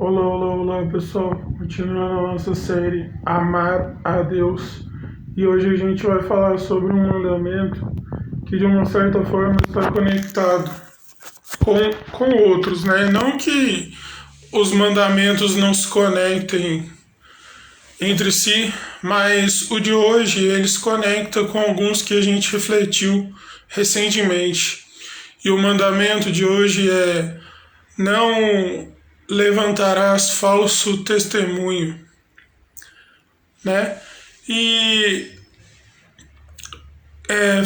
Olá, olá, olá pessoal, continuando a nossa série Amar a Deus, e hoje a gente vai falar sobre um mandamento que de uma certa forma está conectado com outros, né? Não que os mandamentos não se conectem entre si, mas o de hoje ele se conecta com alguns que a gente refletiu recentemente. E o mandamento de hoje é: não levantarás falso testemunho, né? E é,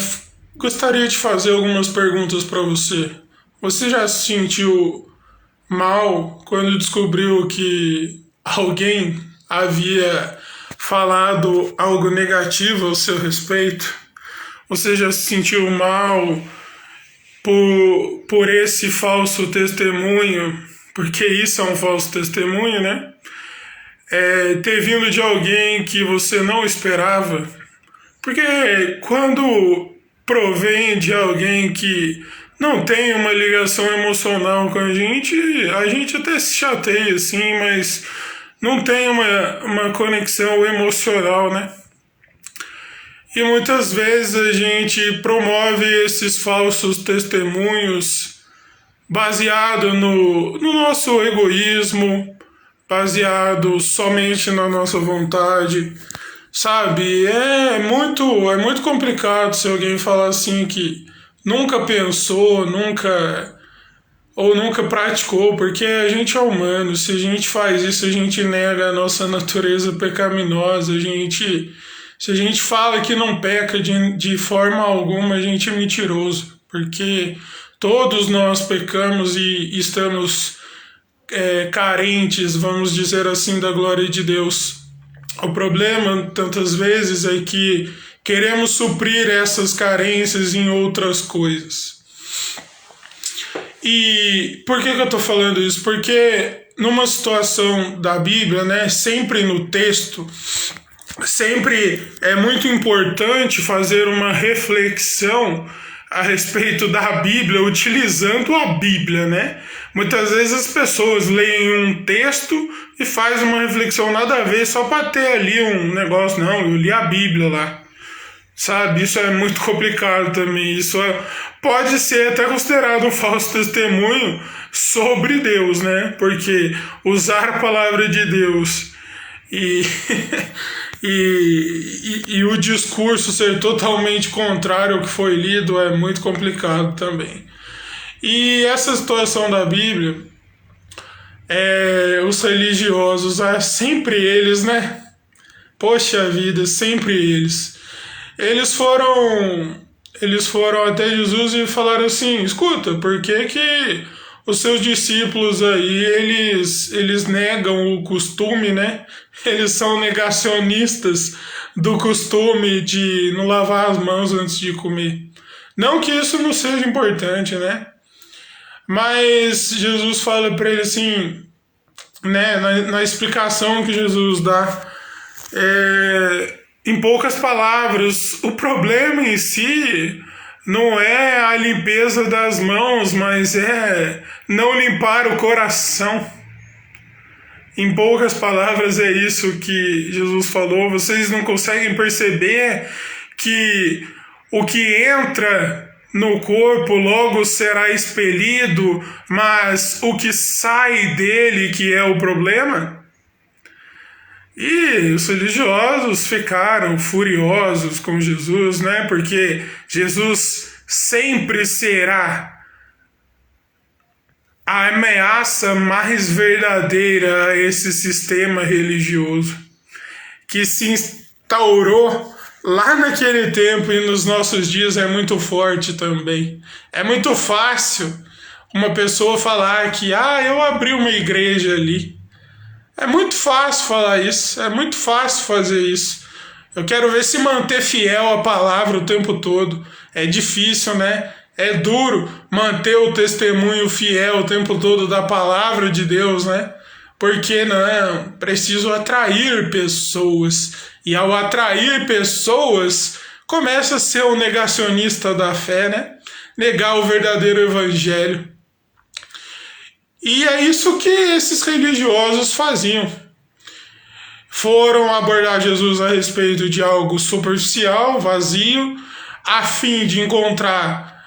gostaria de fazer algumas perguntas para você. Você já se sentiu mal quando descobriu que alguém havia falado algo negativo ao seu respeito? Você já se sentiu mal por esse falso testemunho? Porque isso é um falso testemunho, né? Ter vindo de alguém que você não esperava. Porque quando provém de alguém que não tem uma ligação emocional com a gente até se chateia, assim, mas não tem uma conexão emocional, né? E muitas vezes a gente promove esses falsos testemunhos baseado no nosso egoísmo, baseado somente na nossa vontade, sabe? É muito complicado se alguém falar assim que nunca pensou, nunca praticou, porque a gente é humano. Se a gente faz isso, a gente nega a nossa natureza pecaminosa. Se a gente fala que não peca de forma alguma, a gente é mentiroso, porque todos nós pecamos e estamos carentes, vamos dizer assim, da glória de Deus. O problema, tantas vezes, é que queremos suprir essas carências em outras coisas. E por que eu estou falando isso? Porque numa situação da Bíblia, né, sempre no texto, sempre é muito importante fazer uma reflexão a respeito da Bíblia, utilizando a Bíblia, né? Muitas vezes as pessoas leem um texto e fazem uma reflexão nada a ver só para ter ali um negócio. Não, eu li a Bíblia lá, sabe? Isso é muito complicado também. Pode ser até considerado um falso testemunho sobre Deus, né? Porque usar a palavra de Deus e e o discurso ser totalmente contrário ao que foi lido é muito complicado também. E essa situação da Bíblia, os religiosos, sempre eles, né? Poxa vida, sempre eles. Eles foram até Jesus e falaram assim: escuta, por que os seus discípulos aí, eles negam o costume, né? Eles são negacionistas do costume de não lavar as mãos antes de comer. Não que isso não seja importante, né? Mas Jesus fala para ele assim, né? Na explicação que Jesus dá, em poucas palavras, o problema em si não é a limpeza das mãos, mas é não limpar o coração. Em poucas palavras é isso que Jesus falou. Vocês não conseguem perceber que o que entra no corpo logo será expelido, mas o que sai dele que é o problema? E os religiosos ficaram furiosos com Jesus, né? Porque Jesus sempre será a ameaça mais verdadeira a esse sistema religioso que se instaurou lá naquele tempo e nos nossos dias é muito forte também. É muito fácil uma pessoa falar que eu abri uma igreja ali. É muito fácil falar isso, é muito fácil fazer isso. Eu quero ver se manter fiel à palavra o tempo todo. É difícil, né? É duro manter o testemunho fiel o tempo todo da palavra de Deus, né? Porque não, preciso atrair pessoas. E ao atrair pessoas, começa a ser um negacionista da fé, né? Negar o verdadeiro evangelho. E é isso que esses religiosos faziam. Foram abordar Jesus a respeito de algo superficial, vazio, a fim de encontrar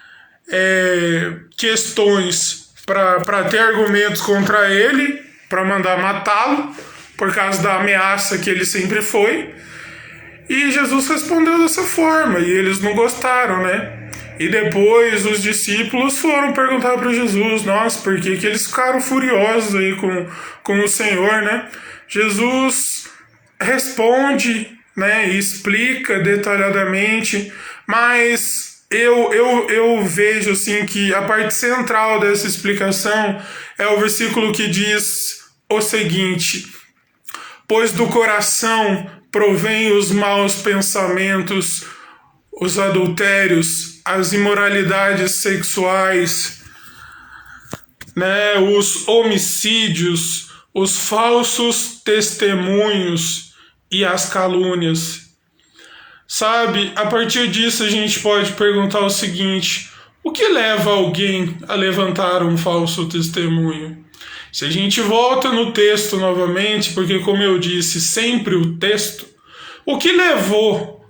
questões para ter argumentos contra ele, para mandar matá-lo, por causa da ameaça que ele sempre foi. E Jesus respondeu dessa forma, e eles não gostaram, né? E depois os discípulos foram perguntar para Jesus, nossa, por que eles ficaram furiosos aí com o Senhor, né? Jesus responde, né, e explica detalhadamente, mas eu vejo assim que a parte central dessa explicação é o versículo que diz o seguinte: pois do coração provém os maus pensamentos, os adultérios, as imoralidades sexuais, né, os homicídios, os falsos testemunhos e as calúnias. Sabe, a partir disso a gente pode perguntar o seguinte: o que leva alguém a levantar um falso testemunho? Se a gente volta no texto novamente, porque como eu disse, sempre o texto, o que levou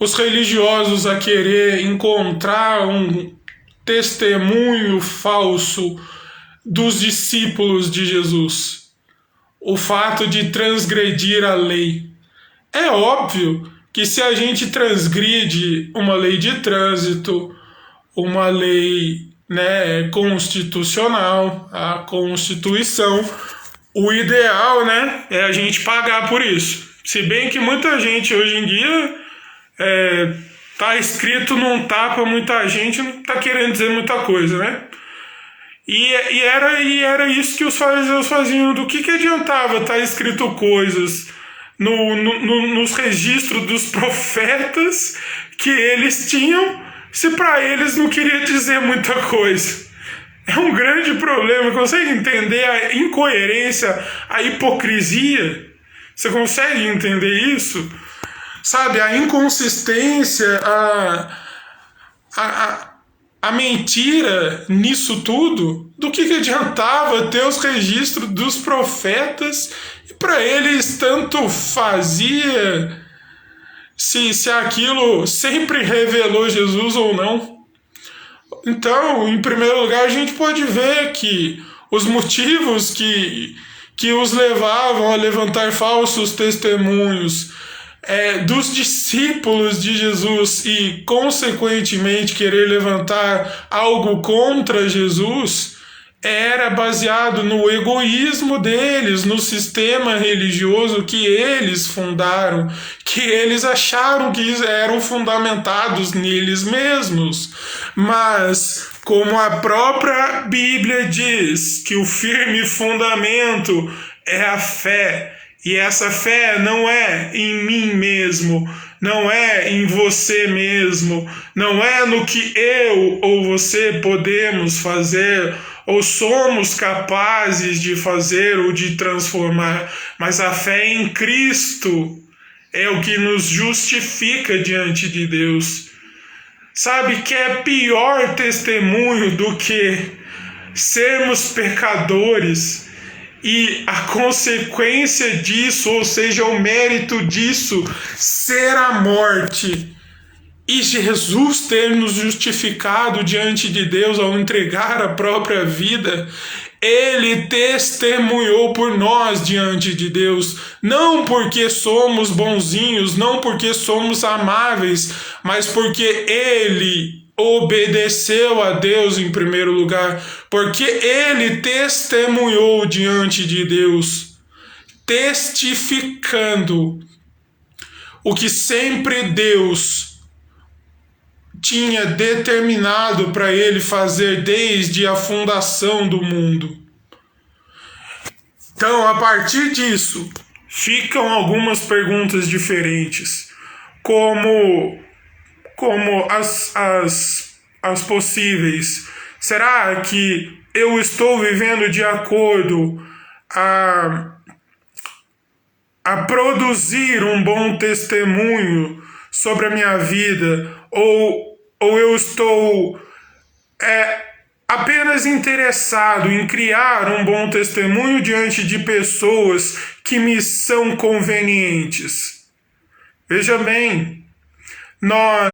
os religiosos a querer encontrar um testemunho falso dos discípulos de Jesus? O fato de transgredir a lei. É óbvio que se a gente transgride uma lei de trânsito, uma lei, né, constitucional, a Constituição, o ideal, né, é a gente pagar por isso. Se bem que muita gente hoje em dia tá escrito não tá para muita gente, não tá querendo dizer muita coisa, né? E era isso que os fariseus faziam. Do que adiantava estar escrito coisas nos registros dos profetas que eles tinham, se para eles não queria dizer muita coisa? É um grande problema. Consegue entender a incoerência, a hipocrisia? Você consegue entender isso? Sabe, a inconsistência, a mentira nisso tudo? Do que adiantava ter os registros dos profetas e para eles tanto fazia se aquilo sempre revelou Jesus ou não? Então, em primeiro lugar, a gente pode ver que os motivos que os levavam a levantar falsos testemunhos dos discípulos de Jesus e, consequentemente, querer levantar algo contra Jesus era baseado no egoísmo deles, no sistema religioso que eles fundaram, que eles acharam que eram fundamentados neles mesmos. Mas, como a própria Bíblia diz, que o firme fundamento é a fé, e essa fé não é em mim mesmo, não é em você mesmo, não é no que eu ou você podemos fazer ou somos capazes de fazer ou de transformar, mas a fé em Cristo é o que nos justifica diante de Deus. Sabe que é pior testemunho do que sermos pecadores e a consequência disso, ou seja, o mérito disso, ser a morte. E Jesus ter nos justificado diante de Deus ao entregar a própria vida. Ele testemunhou por nós diante de Deus, não porque somos bonzinhos, não porque somos amáveis, mas porque Ele obedeceu a Deus em primeiro lugar, porque Ele testemunhou diante de Deus, testificando o que sempre Deus tinha determinado para ele fazer desde a fundação do mundo. Então, a partir disso, ficam algumas perguntas diferentes, como as possíveis. Será que eu estou vivendo de acordo a produzir um bom testemunho sobre a minha vida, ou eu estou apenas interessado em criar um bom testemunho diante de pessoas que me são convenientes. Veja bem, nós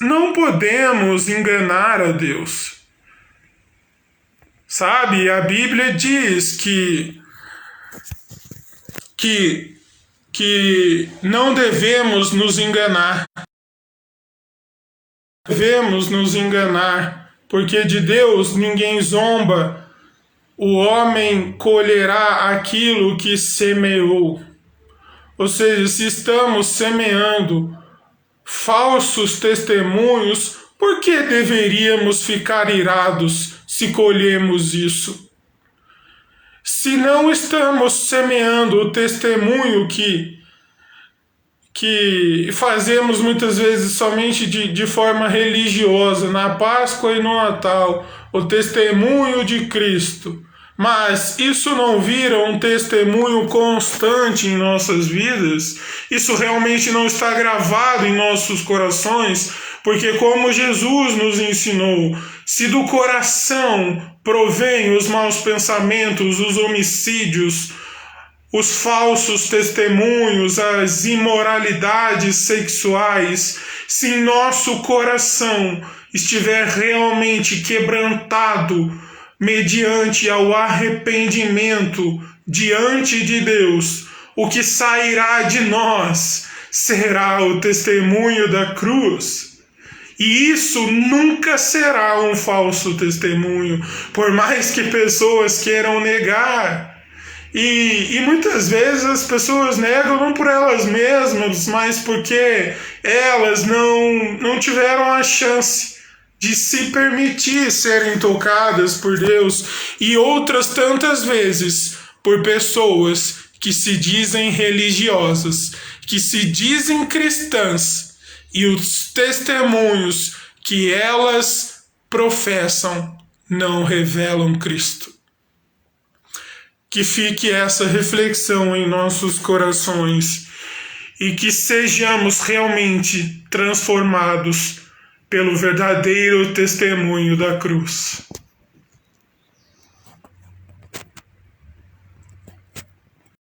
não podemos enganar a Deus. Sabe, a Bíblia diz que não devemos nos enganar. Devemos nos enganar, porque de Deus ninguém zomba. O homem colherá aquilo que semeou. Ou seja, se estamos semeando falsos testemunhos, por que deveríamos ficar irados se colhemos isso? Se não estamos semeando o testemunho que fazemos muitas vezes somente de forma religiosa, na Páscoa e no Natal, o testemunho de Cristo, mas isso não vira um testemunho constante em nossas vidas, isso realmente não está gravado em nossos corações, porque como Jesus nos ensinou, se do coração provém os maus pensamentos, os homicídios, os falsos testemunhos, as imoralidades sexuais, se em nosso coração estiver realmente quebrantado mediante ao arrependimento diante de Deus, o que sairá de nós será o testemunho da cruz. E isso nunca será um falso testemunho, por mais que pessoas queiram negar. E muitas vezes as pessoas negam não por elas mesmas, mas porque elas não tiveram a chance de se permitir serem tocadas por Deus, e outras tantas vezes por pessoas que se dizem religiosas, que se dizem cristãs, e os testemunhos que elas professam não revelam Cristo. Que fique essa reflexão em nossos corações e que sejamos realmente transformados pelo verdadeiro testemunho da cruz.